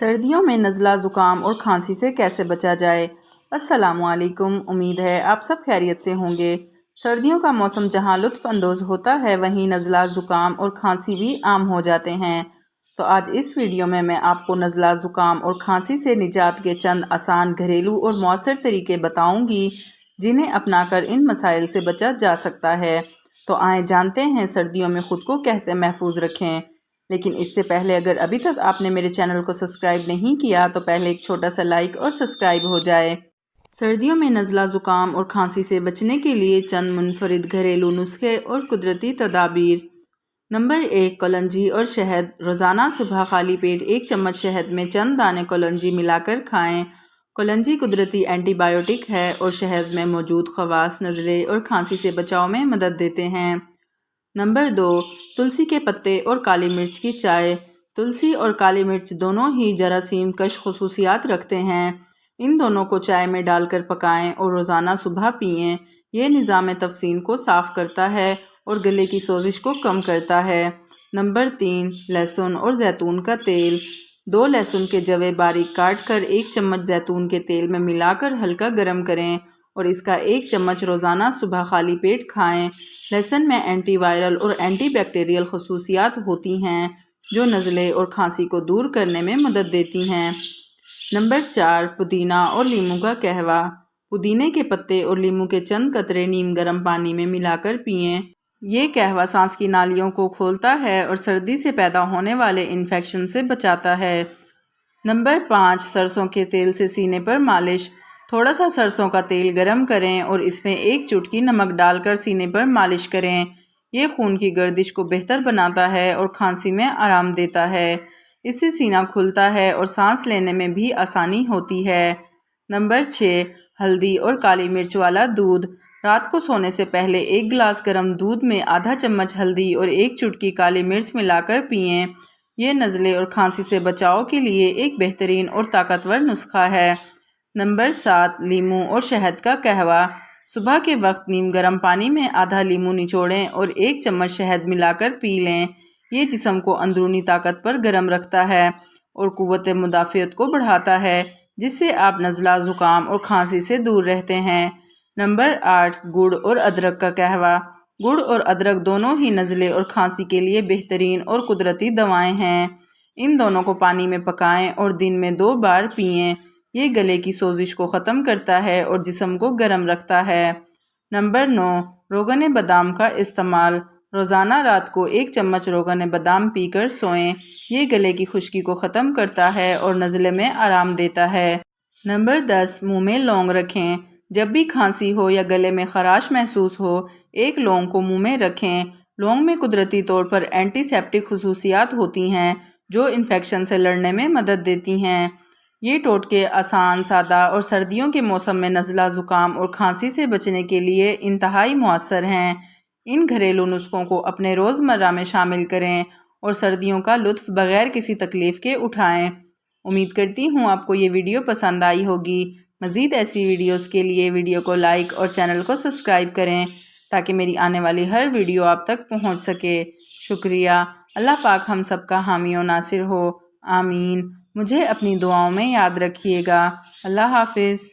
سردیوں میں نزلہ زکام اور کھانسی سے کیسے بچا جائے؟ السلام علیکم، امید ہے آپ سب خیریت سے ہوں گے۔ سردیوں کا موسم جہاں لطف اندوز ہوتا ہے وہیں نزلہ زکام اور کھانسی بھی عام ہو جاتے ہیں۔ تو آج اس ویڈیو میں آپ کو نزلہ زکام اور کھانسی سے نجات کے چند آسان گھریلو اور مؤثر طریقے بتاؤں گی جنہیں اپنا کر ان مسائل سے بچا جا سکتا ہے۔ تو آئیں جانتے ہیں سردیوں میں خود کو کیسے محفوظ رکھیں۔ لیکن اس سے پہلے اگر ابھی تک آپ نے میرے چینل کو سبسکرائب نہیں کیا تو پہلے ایک چھوٹا سا لائک اور سبسکرائب ہو جائے۔ سردیوں میں نزلہ زکام اور کھانسی سے بچنے کے لیے چند منفرد گھریلو نسخے اور قدرتی تدابیر۔ نمبر 1، کلونجی اور شہد۔ روزانہ صبح خالی پیٹ 1 چمچ شہد میں چند دانے کلونجی ملا کر کھائیں۔ کلونجی قدرتی اینٹی بائیوٹک ہے اور شہد میں موجود خواص نزلے اور کھانسی سے بچاؤ میں مدد دیتے ہیں۔ نمبر 2، تلسی کے پتے اور کالی مرچ کی چائے۔ تلسی اور کالی مرچ دونوں ہی جراثیم کش خصوصیات رکھتے ہیں۔ ان دونوں کو چائے میں ڈال کر پکائیں اور روزانہ صبح پئیں۔ یہ نظام تفسین کو صاف کرتا ہے اور گلے کی سوزش کو کم کرتا ہے۔ نمبر 3، لہسن اور زیتون کا تیل۔ 2 لہسن کے جوے باریک کاٹ کر 1 چمچ زیتون کے تیل میں ملا کر ہلکا گرم کریں اور اس کا 1 چمچ روزانہ صبح خالی پیٹ کھائیں۔ لہسن میں اینٹی وائرل اور اینٹی بیکٹیریل خصوصیات ہوتی ہیں جو نزلے اور کھانسی کو دور کرنے میں مدد دیتی ہیں۔ نمبر 4، پودینہ اور لیموں کا قہوہ۔ پودینے کے پتے اور لیموں کے چند قطرے نیم گرم پانی میں ملا کر پئیں۔ یہ قہوہ سانس کی نالیوں کو کھولتا ہے اور سردی سے پیدا ہونے والے انفیکشن سے بچاتا ہے۔ نمبر 5، سرسوں کے تیل سے سینے پر مالش۔ تھوڑا سا سرسوں کا تیل گرم کریں اور اس میں 1 چٹکی نمک ڈال کر سینے پر مالش کریں۔ یہ خون کی گردش کو بہتر بناتا ہے اور کھانسی میں آرام دیتا ہے۔ اس سے سینہ کھلتا ہے اور سانس لینے میں بھی آسانی ہوتی ہے۔ نمبر 6، ہلدی اور کالی مرچ والا دودھ۔ رات کو سونے سے پہلے 1 گلاس گرم دودھ میں آدھا چمچ ہلدی اور 1 چٹکی کالی مرچ ملا کر پئیں۔ یہ نزلے اور کھانسی سے بچاؤ کے لیے ایک بہترین اور طاقتور نسخہ ہے۔ نمبر 7، لیموں اور شہد کا قہوہ۔ صبح کے وقت نیم گرم پانی میں آدھا لیموں نچوڑیں اور 1 چمچ شہد ملا کر پی لیں۔ یہ جسم کو اندرونی طاقت پر گرم رکھتا ہے اور قوت مدافعت کو بڑھاتا ہے جس سے آپ نزلہ زکام اور کھانسی سے دور رہتے ہیں۔ نمبر 8، گڑ اور ادرک کا قہوہ۔ گڑ اور ادرک دونوں ہی نزلے اور کھانسی کے لیے بہترین اور قدرتی دوائیں ہیں۔ ان دونوں کو پانی میں پکائیں اور دن میں 2 بار پئیں۔ یہ گلے کی سوزش کو ختم کرتا ہے اور جسم کو گرم رکھتا ہے۔ نمبر 9، روغن بادام کا استعمال۔ روزانہ رات کو 1 چمچ روغن بادام پی کر سوئیں۔ یہ گلے کی خشکی کو ختم کرتا ہے اور نزلے میں آرام دیتا ہے۔ نمبر 10، منہ میں لونگ رکھیں۔ جب بھی کھانسی ہو یا گلے میں خراش محسوس ہو، 1 لونگ کو منہ میں رکھیں۔ لونگ میں قدرتی طور پر اینٹی سیپٹک خصوصیات ہوتی ہیں جو انفیکشن سے لڑنے میں مدد دیتی ہیں۔ یہ ٹوٹکے آسان، سادہ اور سردیوں کے موسم میں نزلہ زکام اور کھانسی سے بچنے کے لیے انتہائی مؤثر ہیں۔ ان گھریلو نسخوں کو اپنے روزمرہ میں شامل کریں اور سردیوں کا لطف بغیر کسی تکلیف کے اٹھائیں۔ امید کرتی ہوں آپ کو یہ ویڈیو پسند آئی ہوگی۔ مزید ایسی ویڈیوز کے لیے ویڈیو کو لائک اور چینل کو سبسکرائب کریں تاکہ میری آنے والی ہر ویڈیو آپ تک پہنچ سکے۔ شکریہ۔ اللہ پاک ہم سب کا حامی و ناصر ہو۔ آمین۔ مجھے اپنی دعاؤں میں یاد رکھیے گا۔ اللہ حافظ۔